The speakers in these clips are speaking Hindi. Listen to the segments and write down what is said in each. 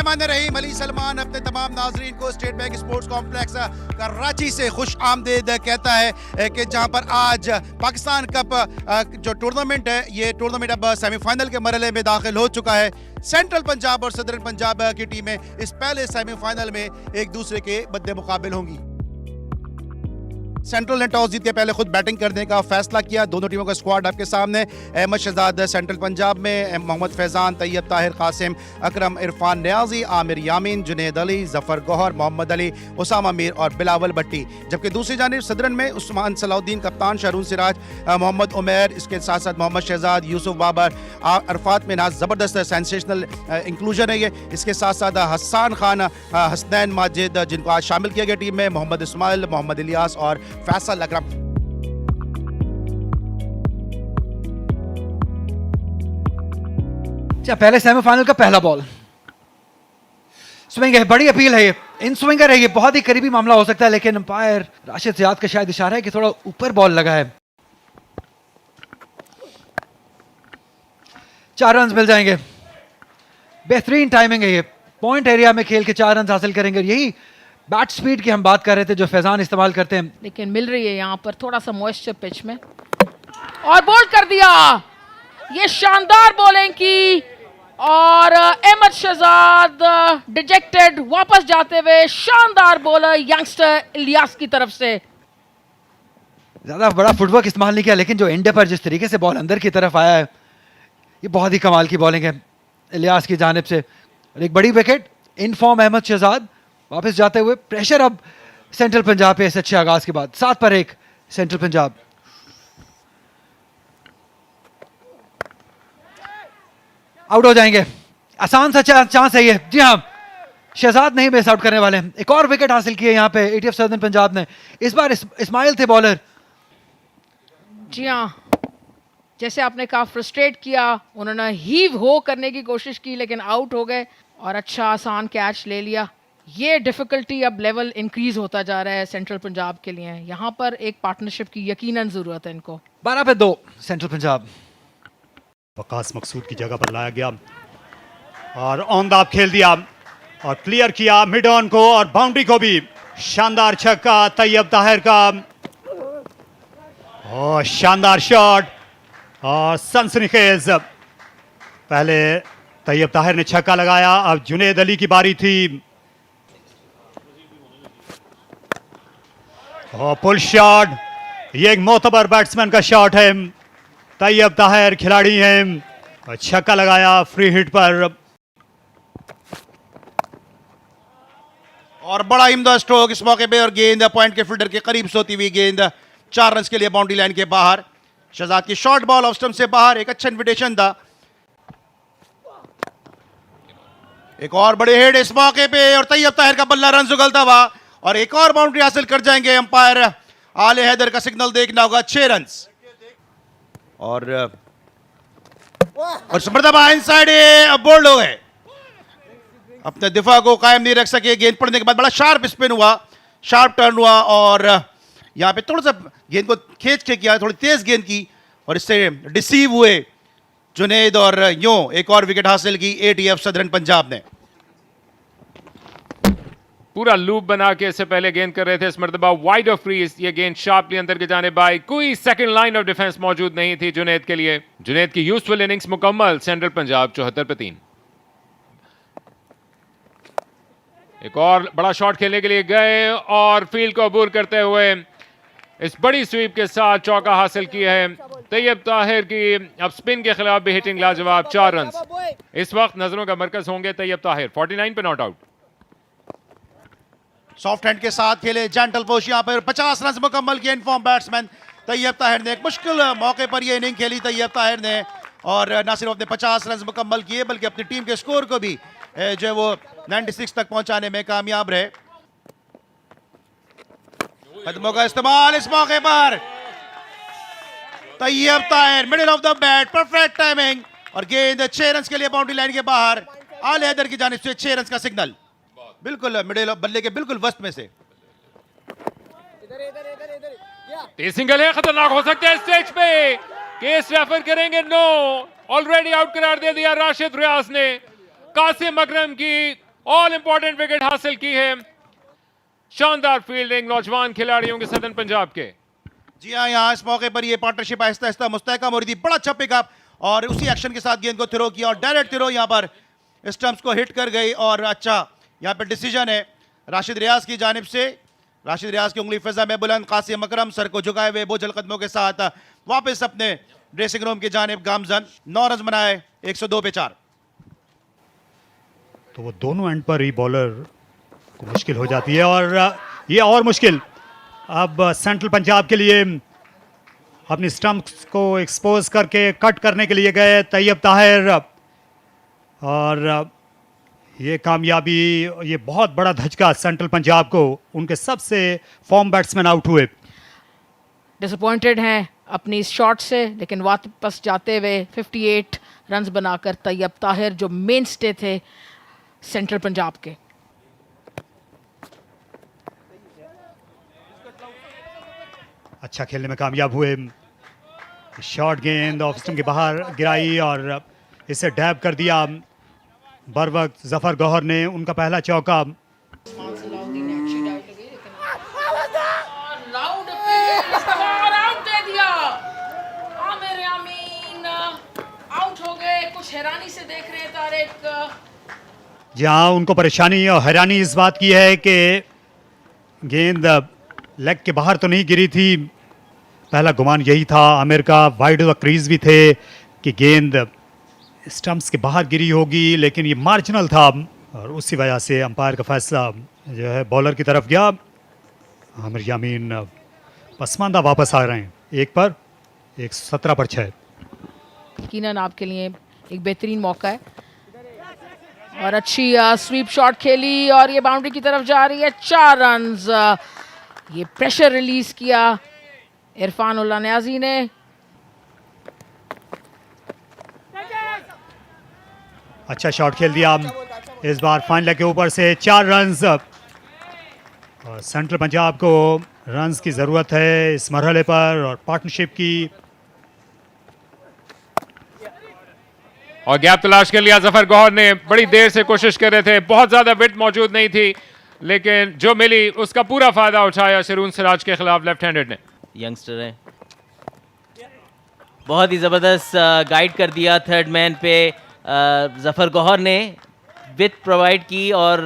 बिस्मिल्लाहिर्रहमानिर्रहीम। अली सलमान अपने तमाम नाजरीन को state bank sports complex Karachi से खुश आमदेद कहता है कि जहां पर आज पाकिस्तान कप जो टूर्नामेंट है, ये टूर्नामेंट अब सेमीफाइनल के मरहले में दाखिल हो चुका है। सेंट्रल पंजाब और सदर्न पंजाब की टीमें इस पहले सेमीफाइनल में एक दूसरे के बद्दे मुकाबिल होंगी। सेंट्रल ने टॉस जीत के पहले खुद बैटिंग करने का फैसला किया। दोनों टीमों का स्क्वाड आपके सामने। अहमद शहजाद सेंट्रल पंजाब में, मोहम्मद फैजान, तैयब ताहिर, कासिम अकरम, इरफान न्याजी, आमिर यामीन, जुनेद अली, जफर गौहर, मोहम्मद अली, उसामा मीर और बिलावल भट्टी। जबकि दूसरी जानिब सदरन में उस्मान सलाउद्दीन कप्तान, शरून सिराज, मोहम्मद उमैर, इसके साथ साथ मोहम्मद शहजाद, यूसुफ बाबर, अरफात मिनाज, ज़बरदस्त सेंसेशनल इंक्लूजन है ये। इसके साथ साथ हसन खान, हसनैन माजिद जिनको आज शामिल किया गया टीम में, मोहम्मद इस्माइल, मोहम्मद इलियास और फैसल अकरम। पहले सेमीफाइनल का पहला बॉल स्विंग है, बड़ी अपील है ये, इन स्विंगर है ये, बहुत ही करीबी मामला हो सकता है, लेकिन अंपायर राशिद ज़ियाद का शायद इशारा है कि थोड़ा ऊपर बॉल लगा है। 4 रन मिल जाएंगे। बेहतरीन टाइमिंग है ये, पॉइंट एरिया में खेल के 4 रन हासिल करेंगे। यही बैट स्पीड की हम बात कर रहे थे जो फैजान इस्तेमाल करते हैं, लेकिन मिल रही है यहाँ पर थोड़ा सा मॉइस्चर पिच में, और बोल्ड कर दिया। ये शानदार बॉलिंग की और अहमद शहजाद डिजेक्टेड वापस जाते हुए, शानदार बॉलर यंगस्टर इलियास की तरफ से। ज्यादा बड़ा फुटवर्क इस्तेमाल नहीं किया, लेकिन जो एंड पर जिस तरीके से बॉल अंदर की तरफ आया है, ये बहुत ही कमाल की बॉलिंग है इलियास की जानिब से। और एक बड़ी wicket, in form Ahmed Shahzad वापस जाते हुए। प्रेशर अब सेंट्रल पंजाब पे इस अच्छे आगाज के बाद। 7 पर 1 सेंट्रल पंजाब। आउट हो जाएंगे, आसान सा चांस है ये। जी हाँ, शहजाद नहीं मिस आउट करने वाले हैं। एक और विकेट हासिल की है यहाँ पे एटीएफ सदर्न पंजाब ने। इस बार इस्माइल थे बॉलर। जी हाँ, जैसे आपने कहा फ्रस्ट्रेट किया, उन्होंने हीव हो करने की कोशिश की लेकिन आउट हो गए, और अच्छा आसान कैच ले लिया। ये डिफिकल्टी अब लेवल इंक्रीज होता जा रहा है सेंट्रल पंजाब के लिए। यहाँ पर एक पार्टनरशिप की यकीनन जरूरत है इनको। 12 पे 2 सेंट्रल पंजाब। वकास मकसूद की जगह पर लाया गया और ऑन द ऑफ खेल दिया और क्लियर किया मिड ऑन को और बाउंड्री को भी। शानदार छक्का तैयब ताहिर का, और शानदार शॉट और सनसनीखेज। पहले तैयब ताहिर ने छक्का लगाया, अब जुनेद अली की बारी थी। और पुल शॉट, ये एक मोतबर बैट्समैन का शॉट है। तैयब ताहिर खिलाड़ी हैं और छक्का लगाया फ्री हिट पर। और बड़ा इम्दा स्ट्रोक इस मौके पे, और गेंद पॉइंट के फील्डर के करीब सोती हुई गेंद 4 रन के लिए बाउंड्री लाइन के बाहर। शहजाद की शॉर्ट बॉल ऑफ स्टंप से बाहर, एक अच्छा इन्विटेशन था। एक और बड़े हेड इस मौके पे, और तैयब ताहिर का बल्ला रन उगलता हुआ, और एक और बाउंड्री हासिल कर जाएंगे। अंपायर आले हैदर का सिग्नल देखना होगा। 6 रन और समर्दबा इनसाइड बोल्ड हो गए, अपने दिफा को कायम नहीं रख सके। गेंद पड़ने के बाद बड़ा शार्प स्पिन हुआ, शार्प टर्न हुआ, और यहां पे थोड़ा सा गेंद को खींच के किया, थोड़ी तेज गेंद की, और इससे डिसीव हुए जुनेद, और यूं एक और विकेट हासिल की एटीएफ सदर्न पंजाब ने। पूरा लूप बना के इससे पहले गेंद कर रहे थे, इस मर्तबा वाइड ऑफ क्रीज। ये गेंद शार्पली अंदर के जाने बाई, कोई सेकंड लाइन ऑफ डिफेंस मौजूद नहीं थी जुनेद के लिए। जुनेद की यूजफुल इनिंग्स मुकम्मल। सेंट्रल पंजाब 74 पे 3। एक और बड़ा शॉट खेलने के लिए गए और फील्ड को अबूर करते हुए इस बड़ी स्वीप के साथ चौका हासिल किया है तैयब ताहिर की। अब स्पिन के खिलाफ भी हिटिंग लाजवाब। 4 रन। इस वक्त नजरों का मरकज होंगे तैयब ताहिर। 49 पे नॉट आउट। सॉफ्ट हैंड के साथ खेले जेंटल पोश यहाँ पर। 50 रन मुकम्मल किए इनफॉर्म बैट्समैन तैयब ताहिर ने। एक मुश्किल मौके पर यह इनिंग खेली तैयब ताहिर ने, और न सिर्फ अपने 50 रन मुकम्मल किए बल्कि अपनी टीम के स्कोर को भी जो है वो 96 तक पहुंचाने में कामयाब रहे। कदमों का इस्तेमाल इस मौके पर। Tayyab Tahir middle of the bat, perfect timing, और गेंद 6 रन के लिए बाउंड्री लाइन के बाहर। आले हैदर की जानिब से 6 रन का सिग्नल, बिल्कुल मिडिल बल्ले के बिल्कुल वस्त में से। तेज सिंगल है, खतरनाक हो सकते हैं स्टेज पे। केस रेफर करेंगे नो। ऑलरेडी आउट करार दे दिया राशिद रियाज ने कासिम अकरम की, ऑल इंपॉर्टेंट विकेट हासिल की है। शानदार फील्डिंग नौजवान खिलाड़ियों के सदन पंजाब के। जी हाँ, यहाँ इस मौके पर ये पार्टनरशिप आहिस्ता आहिस्ता मुस्तहकम हो रही थी। बड़ा अच्छा पिकअप और उसी एक्शन के साथ गेंद को थ्रो किया और डायरेक्ट थ्रो यहाँ पर स्टंप्स को हिट कर गई। और अच्छा यहाँ पर डिसीजन है राशिद रियाज की जानिब से। राशिद रियाज की उंगली फिजा में बुलंद, कासिम अकरम सर को झुकाए हुए बोझल कदमों के साथ वापस अपने ड्रेसिंग रूम की जानिब गामजन। 9 रन बनाए 102 पे 4। तो वो दोनों एंड पर ही बॉलर को मुश्किल हो जाती है और ये और मुश्किल अब सेंट्रल पंजाब के लिए। अपनी स्टंप्स को एक्सपोज करके कट करने के लिए गए तैयब ताहिर और ये कामयाबी, ये बहुत बड़ा धचका सेंट्रल पंजाब को। उनके सबसे फॉर्म बैट्समैन आउट हुए। डिसअपॉइंटेड हैं अपनी इस शॉट से, लेकिन वापस जाते हुए 58 रन्स बनाकर तैयब ताहिर जो मेन स्टे थे सेंट्रल पंजाब के। अच्छा खेलने में कामयाब हुए। शॉर्ट गेंद ऑफ स्टंप के बाहर गिराई और इसे डैब कर दिया बर वक्त जफर गौहर ने। उनका पहला चौका। आउट हो गए, कुछ हैरानी से देख रहे हैं तारिक। जहां उनको परेशानी और हैरानी इस बात की है कि गेंद लेग के बाहर तो नहीं गिरी थी। पहला गुमान यही था आमिर का, वाइड द क्रीज भी थे कि गेंद स्टंप्स के बाहर गिरी होगी, लेकिन ये मार्जिनल था और उसी वजह से अंपायर का फैसला जो है बॉलर की तरफ गया। आमिर यामीन पसमानदा वापस आ रहे हैं 1 पर 117 पर 6। यकीनन आपके लिए एक बेहतरीन मौका है और अच्छी स्वीप शॉट खेली और ये बाउंड्री की तरफ जा रही है। 4 रन्स। ये प्रेशर रिलीज किया इरफान उल्ला न्याजी ने। अच्छा शॉट खेल दिया इस बार फाइन लेग के ऊपर से। 4 रन्स और सेंट्रल पंजाब को रन्स की ज़रूरत है इस मरहले पर और पार्टनरशिप की। और गैप तलाश कर लिया जफर गौहर ने। बड़ी देर से कोशिश कर रहे थे, बहुत ज्यादा विड्थ मौजूद नहीं थी, लेकिन जो मिली उसका पूरा फायदा उठाया शरून सिराज के खिलाफ लेफ्ट हैंडेड ने। यंगस्टर है, बहुत ही ज़बरदस्त गाइड कर दिया थर्ड मैन पे जफर गौहर ने। विथ प्रोवाइड की और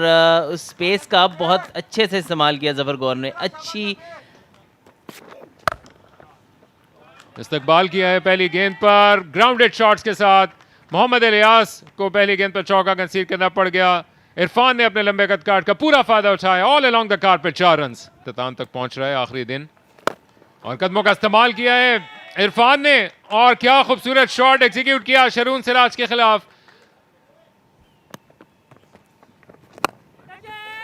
उस स्पेस का बहुत अच्छे से इस्तेमाल किया जफर गौहर ने। अच्छी इस्तकबाल किया है पहली गेंद पर ग्राउंडेड शॉट्स के साथ। मोहम्मद इलियास को पहली गेंद पर चौका कंसीड करना पड़ गया। इरफान ने अपने लंबे कद काट का पूरा फायदा उठाया। All along the carpet 4 runs. इख्तिताम तक पहुंच रहा है आखिरी दिन और कदमों का इस्तेमाल किया है इरफान ने और क्या खूबसूरत शॉट एग्जीक्यूट किया शरून सिराज के खिलाफ।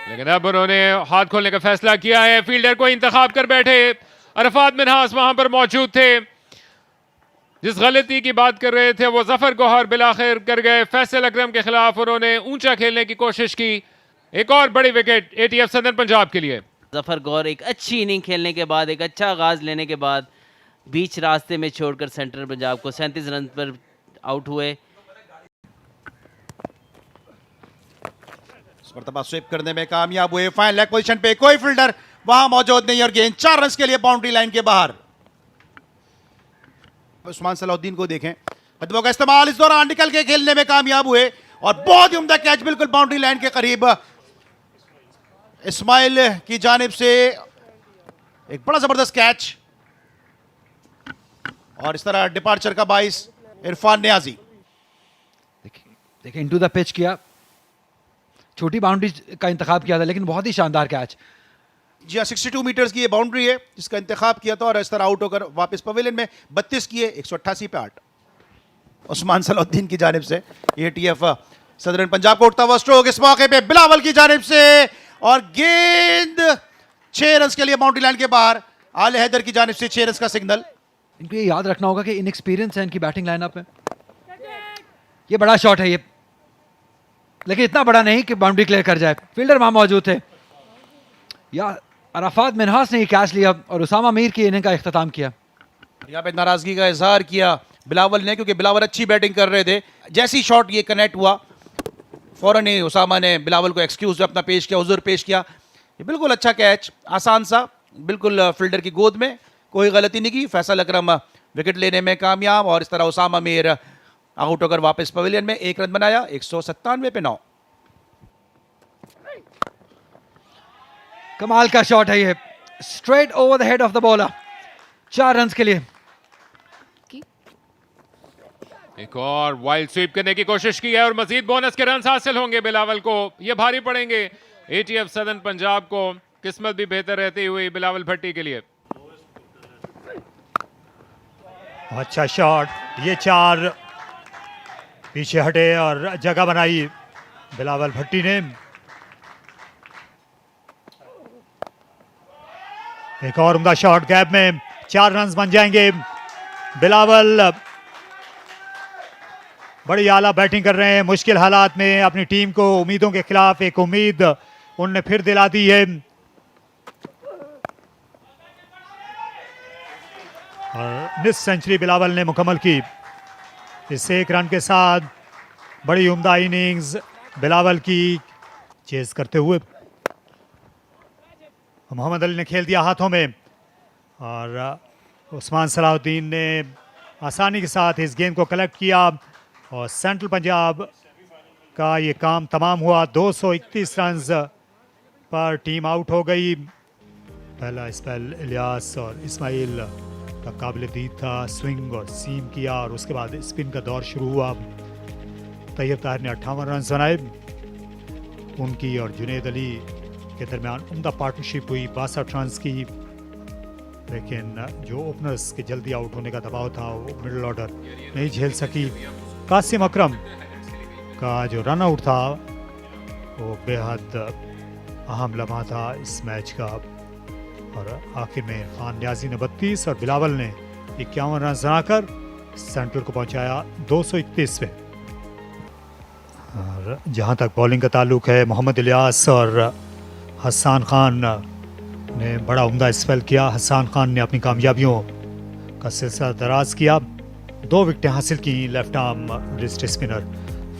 लेकिन अब उन्होंने हाथ खोलने का फैसला किया है। फील्डर को इंतखाब कर बैठे। अरफात मिन्हास वहां पर मौजूद थे। जिस गलती की बात कर रहे थे वो जफर गौहर बिलाखिर कर गए। फैसल अकरम के खिलाफ उन्होंने ऊंचा खेलने की कोशिश की। एक और बड़ी विकेट एटीएफ सदन पंजाब के लिए। जफर गौहर एक अच्छी इनिंग खेलने के बाद, एक अच्छा आगाज लेने के बाद बीच रास्ते में छोड़कर सेंट्रल पंजाब को 37 रन पर आउट हुए। इस मरतबा स्वीप करने में कामयाब हुए। फाइन लेग पोजीशन पे कोई फील्डर वहां मौजूद नहीं और गेंद 4 रन के लिए बाउंड्री लाइन के बाहर। उस्मान सलाउद्दीन को देखें, कदमों का इस्तेमाल इस दौरान निकल के खेलने में कामयाब हुए और बहुत ही उम्दा कैच बिल्कुल बाउंड्री लाइन के करीब। इस्माइल की जानिब से एक बड़ा जबरदस्त कैच और इस तरह डिपार्चर का बाइस इरफान न्याजी। देखिए इनटू द पिच किया, छोटी बाउंड्री का इंतखाब किया था, लेकिन बहुत ही शानदार कैच। जी हाँ, 62 मीटर्स की ये बाउंड्री है जिसका इंतखाब किया था और इस तरह आउट होकर वापस पवेलियन में 32 किए 188 पे 8। उस्मान सलाउद्दीन की जानिब से एटीएफ सदरन पंजाब को उठता हुआ स्ट्रोक इस मौके पे बिलावल की जानिब से और गेंद 6 रन के लिए बाउंड्री लाइन के बाहर। आले हैदर की जानिब से 6 रन का सिग्नल। इनको ये याद रखना होगा कि इनएक्सपीरियंस है इनकी बैटिंग लाइनअप में। ये बड़ा शॉट है ये, लेकिन इतना बड़ा नहीं कि बाउंड्री क्लियर कर जाए। फील्डर वहां मौजूद थे। या अरफात मिन्हास ने कैच लिया और उसामा मीर की इनिंग का इख्तिताम किया। यहाँ पे नाराजगी का इजहार किया बिलावल ने, क्योंकि बिलावल अच्छी बैटिंग कर रहे थे। जैसी शॉट ये कनेक्ट हुआ फ़ौरन ही उसामा ने बिलावल को एक्सक्यूज़ अपना पेश किया, उज़र पेश किया। ये बिल्कुल अच्छा कैच, आसान सा, बिल्कुल फील्डर की गोद में, कोई गलती नहीं की। फैसल अकरम विकेट लेने में कामयाब और इस तरह उसामा मीर आउट होकर वापस पवेलियन में 1 रन बनाया 197 पे 9। कमाल का शॉट है ये, straight over the head of the bowler, 4 run के लिए। एक और वाइल्ड स्वीप करने की कोशिश की है और मजीद बोनस के रन हासिल होंगे बिलावल को, ये भारी पड़ेंगे एटीएफ सदर्न पंजाब को। किस्मत भी बेहतर रहती हुई बिलावल भट्टी के लिए। अच्छा शॉट, ये 4 पीछे हटे और जगह बनाई बिलावल भट्टी ने। एक और उम्दा शॉट, गैप में 4 रन बन जाएंगे। बिलावल बड़ी आला बैटिंग कर रहे हैं, मुश्किल हालात में अपनी टीम को उम्मीदों के खिलाफ एक उम्मीद उनने फिर दिला दी है। और मिस सेंचुरी बिलावल ने मुकम्मल की इस 1 रन के साथ। बड़ी उम्दा इनिंग्स बिलावल की चेज करते हुए। मोहम्मद अली ने खेल दिया हाथों में और उस्मान सलाहुद्दीन ने आसानी के साथ इस गेंद को कलेक्ट किया और सेंट्रल पंजाब का ये काम तमाम हुआ। 231 रन पर टीम आउट हो गई। पहला स्पेल इलियास और इस्माइल का काबिल दीद था, स्विंग और सीम किया और उसके बाद स्पिन का दौर शुरू हुआ। तैयब ताहिर ने 58 रन बनाए। उनकी और जुनेद अली के दरमियान उम्दा पार्टनरशिप हुई 62 रन की, लेकिन जो ओपनर्स के जल्दी आउट होने का दबाव था वो मिडिल ऑर्डर नहीं झेल सकी। कासिम अकरम का जो रन आउट था वो बेहद अहम लम्हा था इस मैच का और आखिर में खान न्याजी ने 32 और बिलावल ने 51 रन बनाकर सेंटर को पहुंचाया 231 पे। और जहां तक बॉलिंग का ताल्लुक है, मोहम्मद इलियास और हसन खान ने बड़ा उम्दा स्पेल किया। हसन खान ने अपनी कामयाबियों का सिलसिला दराज किया। 2 विकेटें हासिल की left arm wrist spinner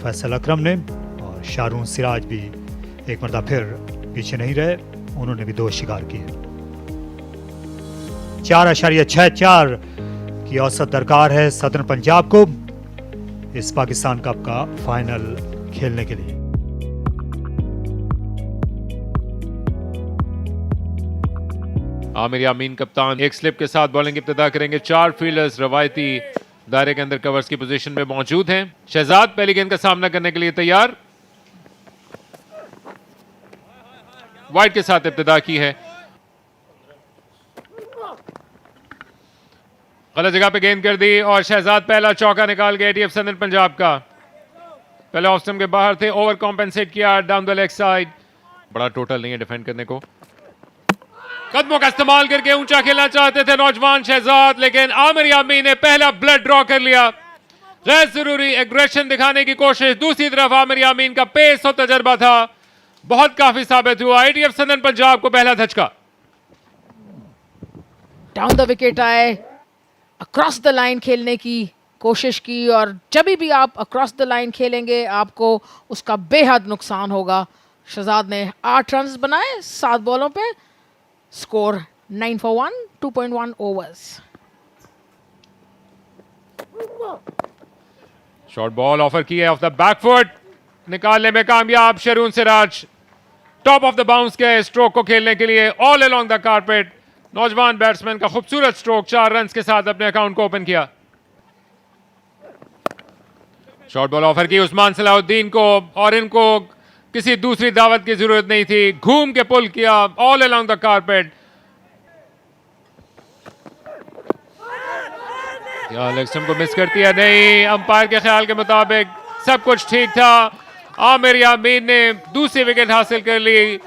Faisal Akram ने और शारून सिराज भी एक मरतबा फिर पीछे नहीं रहे, उन्होंने भी 2 शिकार किए। 4.64 की औसत दरकार है सदर्न पंजाब को इस पाकिस्तान कप का फाइनल खेलने के लिए। आमिर यामीन कप्तान एक स्लिप के साथ बॉलिंग की इब्तिदा करेंगे। 4 फील्डर्स रवायती दायरे के अंदर कवर्स की पोजीशन में मौजूद हैं। शहजाद पहली गेंद का सामना करने के लिए तैयार। वाइड के साथ इब्तिदा की है, गलत जगह पे गेंद कर दी और शहजाद पहला चौका निकाल गए एटीएफ सदर्न पंजाब का। पहले ऑफ स्टंप के बाहर थे, ओवर कॉम्पेंसेट किया डाउन द लेग साइड। बड़ा टोटल नहीं है डिफेंड करने को। कदमों का इस्तेमाल करके ऊंचा खेलना चाहते थे नौजवान शहजाद, लेकिन आमिर यामीन ने पहला ब्लड ड्रॉ कर लिया। गैर जरूरी एग्रेशन दिखाने की कोशिश। दूसरी तरफ आमिर यामीन का पेस और तजर्बा था, बहुत काफी साबित हुआ। एटीएफ सदर्न पंजाब को पहला धचका। डाउन द विकेट आए, अक्रॉस द लाइन खेलने की कोशिश की और जब भी आप अक्रॉस द लाइन खेलेंगे आपको उसका बेहद नुकसान होगा। शहजाद ने 8 रन बनाए 7 बॉलों पे, score 9 for 1, 2.1 overs. Short ball offer की है ऑफ द बैकफुट, निकालने में कामयाब Sharun Siraj. Top of the bounce के स्ट्रोक को खेलने के लिए ऑल अलोंग द कारपेट नौजवान बैट्समैन का खूबसूरत स्ट्रोक 4 रन के साथ अपने अकाउंट को ओपन किया। शॉर्ट बॉल ऑफर की उस्मान सलाहुद्दीन को और इनको किसी दूसरी दावत की जरूरत नहीं थी, घूम के पुल किया all along the carpet. Leg stump को मिस करती है, नहीं, अंपायर के ख्याल के मुताबिक सब कुछ ठीक था। आमिर यामीन ने दूसरी विकेट हासिल कर ली,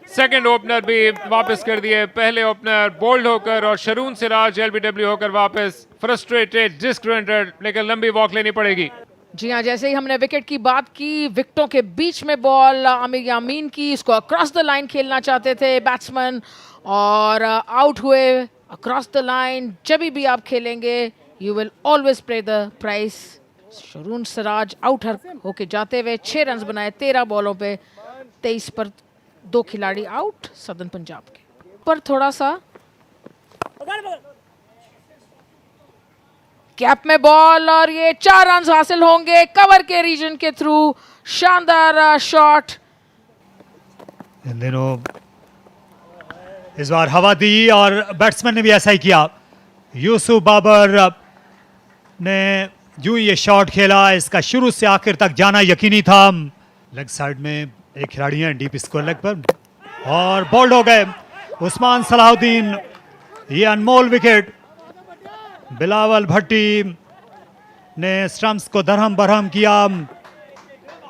सेकंड ओपनर भी वापस कर दिए। पहले ओपनर बोल्ड होकर और शरून सिराज एलबीडब्ल्यू होकर वापस। फ्रस्ट्रेटेड, डिस्ग्रंटेड, लेकिन लंबी वॉक लेनी पड़ेगी। जी हाँ, जैसे ही हमने विकेट की बात की, विकेटों के बीच में बॉल आमिर यामीन की, इसको अक्रॉस द लाइन खेलना चाहते थे बैट्समैन और आउट हुए अक्रॉस द लाइन। जब भी आप खेलेंगे यू विल ऑलवेज पे the price. Sharun Siraj out होके जाते हुए 6 रन बनाए 13 बॉलों पे, 23 पर 2 खिलाड़ी आउट सदर्न पंजाब के। पर थोड़ा सा कैप में बॉल और ये 4 रन हासिल होंगे कवर के रीजन के थ्रू। शानदार शॉट। इन दिनों इस बार हवा दी और बैट्समैन ने भी ऐसा ही किया। यूसुफ बाबर ने यूं ये शॉट खेला, इसका शुरू से आखिर तक जाना यकीनी था। लेग साइड में एक खिलाड़ी है डीप स्क्वायर लेग पर और बोल्ड हो गए उस्मान सलाहुद्दीन। ये अनमोल विकेट बिलावल भट्टी ने स्टंप्स को दरहम बरहम किया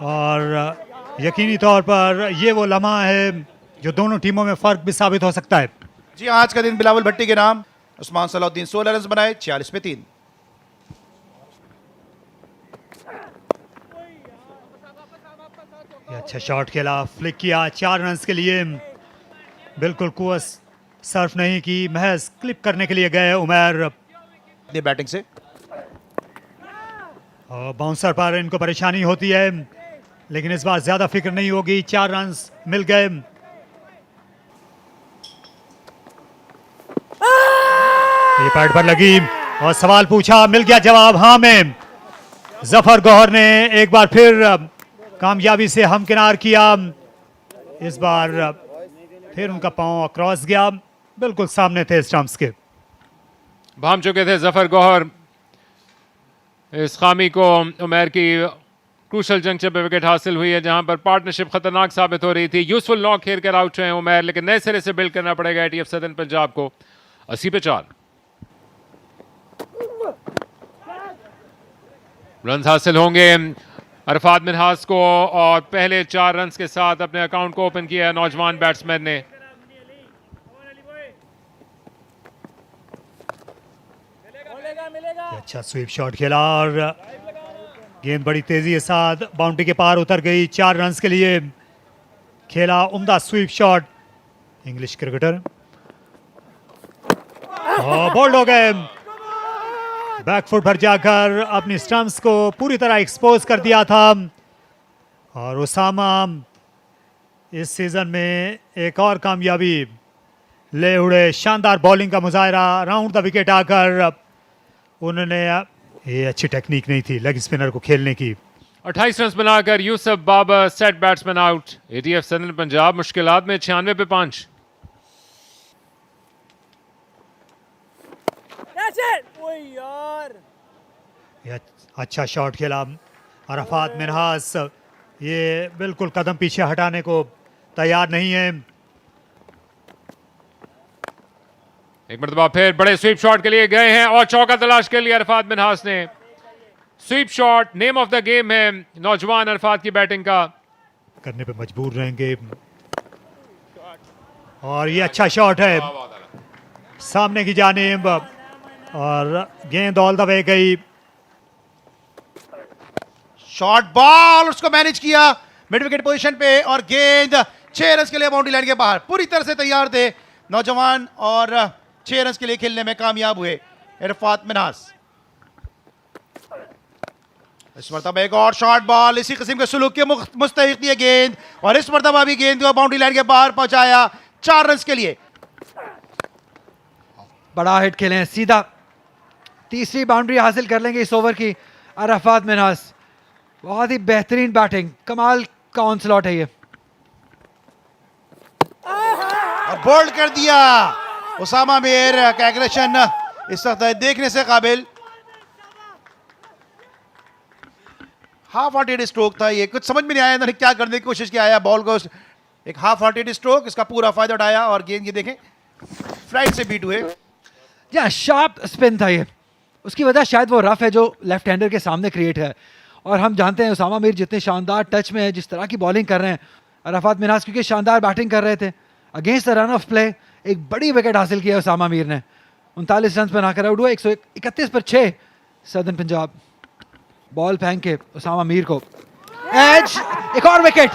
और यकीनी तौर पर ये वो लम्हा है जो दोनों टीमों में फर्क भी साबित हो सकता है। जी आज का दिन बिलावल भट्टी के नाम। उस्मान सलाहुद्दीन 16 रन बनाए, 46 पे 3। अच्छा शॉट खेला, फ्लिक किया 4 रन के लिए। बिल्कुल कुवस सर्फ नहीं की, महज क्लिप करने के लिए गए उमर बैटिंग से। और बाउंसर पर इनको परेशानी होती है, लेकिन इस बार ज्यादा फिक्र नहीं होगी। 4 रन मिल गए। ये पैड पर लगी और सवाल पूछा, मिल गया जवाब हाँ में। जफर गौहर ने एक बार फिर कामयाबी से हमकिनार किया। इस बार फिर उनका पांव क्रॉस गया, बिल्कुल सामने थे स्टंप्स के। भाम चुके थे जफर गौहर। इस खामी को उमर की क्रूशल जंक्शन पे विकेट हासिल हुई है, जहां पर पार्टनरशिप खतरनाक साबित हो रही थी। यूसफुल नॉक खेल कर आउट हुए हैं उमर, लेकिन नए सिरे से बिल्ड करना पड़ेगा एटीएफ सदर्न पंजाब को। 80 पे 4 रन हासिल होंगे अरफात मिनहास को और पहले 4 रन के साथ अपने अकाउंट को ओपन किया है नौजवान बैट्समैन ने। अच्छा स्वीप शॉट खेला और गेंद बड़ी तेजी के साथ बाउंड्री के पार उतर गई। 4 रन के लिए खेला उम्दा sweep shot English cricketer. Bowled हो गए, बैकफुट पर जाकर अपनी स्टंप्स को पूरी तरह एक्सपोज कर दिया था। और उसामा इस सीजन में एक और कामयाबी ले उड़े। शानदार बॉलिंग का मुजाहरा राउंड द विकेट आकर उन्होंने, ये अच्छी टेक्निक नहीं थी लेग स्पिनर को खेलने की। 28 रन बनाकर Yousuf Babar set batsman out. ATF southern Punjab मुश्किलात में 96 पे 5। अच्छा शॉट खेला अरफात मिनहास, ये बिल्कुल कदम पीछे हटाने को तैयार नहीं है। एक मरतबा फिर बड़े स्वीप शॉट के लिए गए हैं और चौका तलाश कर लिया अरफात मिनहास ने। Sweep shot name of the game है नौजवान अरफात की बैटिंग का। करने पे मजबूर रहेंगे और ये अच्छा शॉट है सामने की जानिब और गेंद ऑल द वे गई। शॉर्ट बॉल, उसको मैनेज किया मिड विकेट पोजीशन पे और गेंद 6 रन के लिए बाउंड्री लाइन के बाहर। पूरी तरह से तैयार थे नौजवान और 6 रन के लिए खेलने में कामयाब हुए अरफात मिनहास। इस मरतबा एक और शॉर्ट बॉल, इसी किस्म के सुलूक के मुस्तहिक ये गेंद और इस मरतबा भी गेंद को बाउंड्री लाइन के बाहर पहुंचाया 4 रन के लिए। बड़ा हिट खेले हैं, सीधा तीसरी बाउंड्री हासिल कर लेंगे इस ओवर की अरफात मिनहास। बहुत ही बेहतरीन बैटिंग, कमाल का ऑनस्लॉट है ये। और बोल्ड कर दिया उसामा मीर का एग्रेशन इस वक्त देखने से काबिल। हाफ हार्टेड स्ट्रोक था ये, कुछ समझ में नहीं आया इन्होंने क्या करने की कोशिश किया। बॉल को एक हाफ हार्टेड स्ट्रोक, इसका पूरा फायदा उठाया और गेंद ये देखें फ्लाइट से बीट हुए। या शार्प स्पिन था ये, उसकी वजह शायद वो रफ है जो लेफ्ट हैंडर के सामने क्रिएट है। और हम जानते हैं उसामा मीर जितने शानदार टच में है, जिस तरह की बॉलिंग कर रहे हैं, अरफात मिनहास क्योंकि शानदार बैटिंग कर रहे थे against the run of play, एक बड़ी विकेट हासिल किया उसामा मीर ने। 39 रन बनाकर आउट हुआ। 131 पर 6 सदर्न पंजाब। बॉल फेंक के उसामा मीर को एज, एक और विकेट।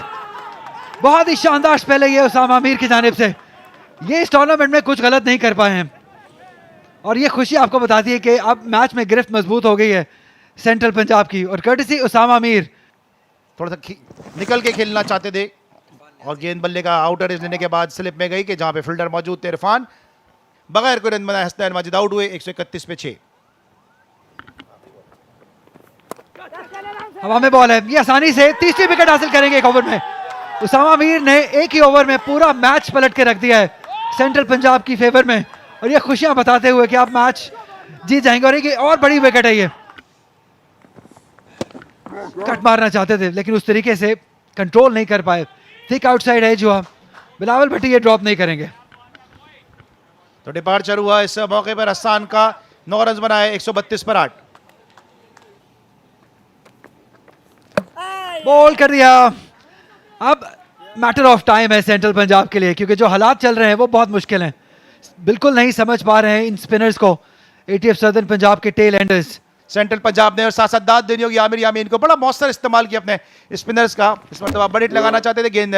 बहुत ही शानदार स्पेल है ये उसामा मीर की जानिब से। ये इस टूर्नामेंट में कुछ गलत नहीं कर पाए हैं और ये खुशी आपको बताती है कि अब मैच में गिरफ्त मजबूत हो गई है सेंट्रल पंजाब की, और कर्टिसी उसामा मीर। थोड़ा सा निकल के खेलना चाहते थे और गेंद बल्ले का आउटर एज लेने के बाद स्लिप में गई कि जहां पे फील्डर मौजूद थे इरफान, बगैर कोई रन बनाए हसनैन माजिद आउट हुए 131 पे 6। हवा में बॉल है, ये आसानी से तीसरी विकेट हासिल करेंगे एक ओवर में। उसामा मीर ने एक ही ओवर में पूरा मैच पलट के रख दिया है सेंट्रल पंजाब की फेवर में, और ये खुशियां बताते हुए कि आप मैच जीत जाएंगे। और एक और बड़ी विकेट है, ये कट मारना चाहते थे लेकिन उस तरीके से कंट्रोल नहीं कर पाए। थिक आउटसाइड है जो बिलावल भट्टी ये ड्रॉप नहीं करेंगे। तो डिपार्चर हुआ इस मौके पर हसन का, 9 रन बनाए 132 पर 8। बॉल कर दिया। अब मैटर ऑफ टाइम है सेंट्रल पंजाब के लिए, क्योंकि जो हालात चल रहे हैं वो बहुत मुश्किल हैं। बिल्कुल नहीं समझ पा रहे हैं इन स्पिनर्स को एटीएफ सदर्न पंजाब के टेल एंडर्स। सेंट्रल पंजाब ने और साथ साथ दाद देनी होगी आमिर यामीन को, बड़ा मौसर इस्तेमाल किया अपने स्पिनर्स का। इस मरतबा बड़ी हिट लगाना चाहते थे, गेंद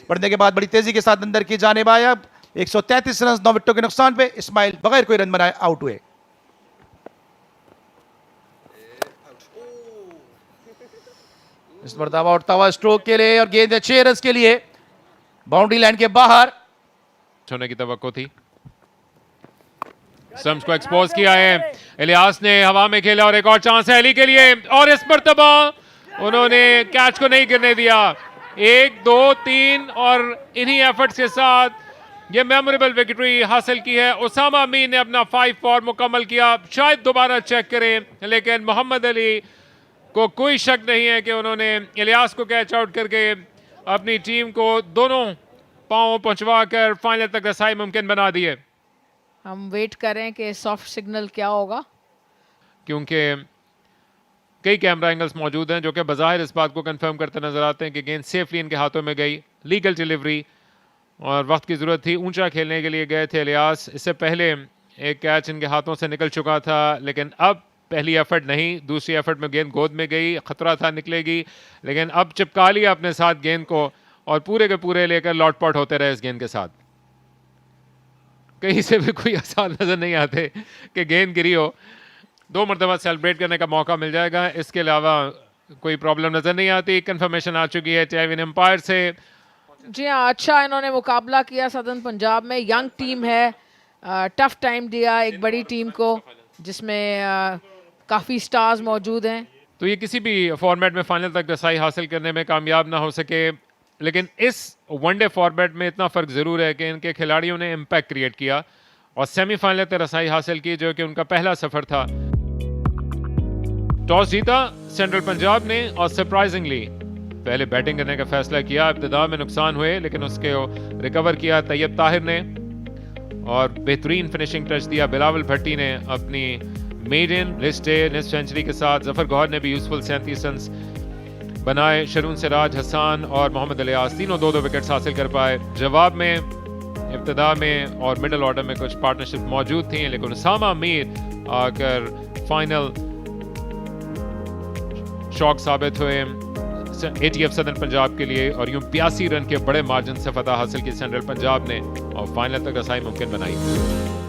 पड़ने के बाद बड़ी तेजी के साथ अंदर की जाने आया। 133 रन 9 विकेटों के नुकसान पे इस्माइल बगैर कोई रन बनाए आउट हुए। इस मरतबा उठता हुआ स्ट्रोक के लिए और गेंद 6 रन के लिए बाउंड्री लाइन के बाहर होने की तवक्को थी। स्टंप्स को एक्सपोज किया है, इलियास ने हवा में खेला और एक और चांस है अली के लिए, और इस मरतबा उन्होंने कैच को नहीं गिरने दिया। 1 2 3 और इन्हीं एफर्ट्स के साथ ये मेमोरेबल विक्ट्री हासिल की है। उसामा मीर ने अपना 5 फॉर मुकम्मल किया। शायद दोबारा चेक करें, लेकिन मोहम्मद अली को कोई शक नहीं है कि उन्होंने इलियास को कैच आउट करके अपनी टीम को दोनों पांव पहुंचवा कर फाइनल तक रसाई मुमकिन बना दी है। हम वेट करें कि सॉफ्ट सिग्नल क्या होगा, क्योंकि कई कैमरा एंगल्स मौजूद हैं जो कि बज़ाहिर इस बात को कंफर्म करते नजर आते हैं कि गेंद सेफली इनके हाथों में गई, लीगल डिलीवरी और वक्त की ज़रूरत थी। ऊंचा खेलने के लिए गए थे इलियास, इससे पहले एक कैच इनके हाथों से निकल चुका था, लेकिन अब पहली एफर्ट नहीं, दूसरी एफर्ट में गेंद गोद में गई, खतरा था निकलेगी, लेकिन अब चिपका लिया अपने साथ गेंद को और पूरे के पूरे लेकर लॉटपॉट होते रहे इस गेंद के साथ। कहीं से भी कोई आसार नजर नहीं आते कि गेंद गिरी हो। 2 मरतबा सेलिब्रेट करने का मौका मिल जाएगा, इसके अलावा कोई प्रॉब्लम नजर नहीं आती। कंफर्मेशन आ चुकी है टेविन एम्पायर से। जी हाँ, अच्छा इन्होंने मुकाबला किया सदर्न पंजाब में। यंग टीम है, टफ टाइम दिया एक बड़ी टीम को जिसमें काफ़ी स्टार्स मौजूद हैं। तो ये किसी भी फॉर्मेट में फाइनल तक रसाई हासिल करने में कामयाब ना हो सके, लेकिन इस वनडे फॉर्मेट में इतना फ़र्क ज़रूर है कि इनके खिलाड़ियों ने इम्पैक्ट क्रिएट किया और सेमीफाइनल तक रसाई हासिल की, जो कि उनका पहला सफ़र था। टॉस जीता सेंट्रल पंजाब ने और सरप्राइजिंगली पहले बैटिंग करने का फैसला किया। इब्तिदा में नुकसान हुए लेकिन उसके रिकवर किया तैयब ताहिर ने और बेहतरीन फिनिशिंग टच दिया बिलावल भट्टी ने अपनी मेडन लिस्ट निस्फ सेंचुरी के साथ। जफर गौहर ने भी यूजफुल 37 रन बनाए। शरून सिराज, हसन और मोहम्मद इलियास तीनों 2-2 विकेट्स हासिल कर पाए। जवाब में इब्तिदा में और मिडल ऑर्डर में कुछ पार्टनरशिप मौजूद थी, लेकिन उसामा मीर आकर फाइनल शॉक साबित हुए एटीएफ सदर्न पंजाब के लिए और यूं 82 रन के बड़े मार्जिन से फतह हासिल की सेंट्रल पंजाब ने और फाइनल तक रसाई मुमकिन बनाई।